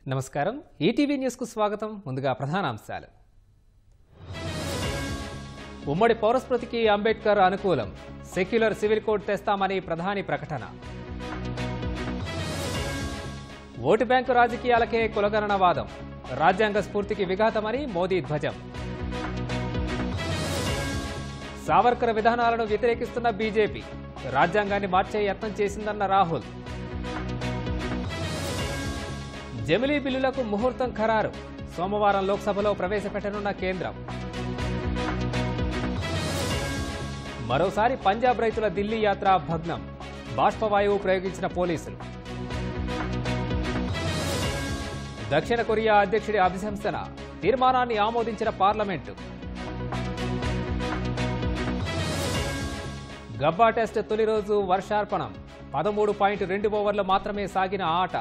నమస్కారం ETV news కు స్వాగతం ముందుగా ప్రధానాంశాలు ఉమ్మడి పౌరస్మృతికి అంబేద్కర్ అనుకూలం సెక్యులర్ సివిల్ కోడ్ తెస్తామని ప్రధాని ప్రకటన ఓటు బ్యాంకు రాజకీయాలకే కులగణన వాదం రాజ్యాంగ స్ఫూర్తికి విఘాతమని మోదీ ధ్వజం సావర్కర్ విధానాలను వ్యతిరేకిస్తున్న బీజేపీ రాజ్యాంగాన్ని మార్చే యత్నం చేసిందన్న రాహుల్ జమిలీ బిల్లులకు ముహూర్తం ఖరారు సోమవారం లోక్సభలో ప్రవేశపెట్టనున్న కేంద్రం మరోసారి పంజాబ్ రైతుల ఢిల్లీ యాత్ర భగ్నం బాష్పవాయువు ప్రయోగించిన పోలీసులు దక్షిణ కొరియా అధ్యక్షుడి అభిశంసన తీర్మానాన్ని ఆమోదించిన పార్లమెంటు గబ్బా టెస్ట్ తొలి రోజు వర్షార్పణం 13.2 ఓవర్లు మాత్రమే సాగిన ఆట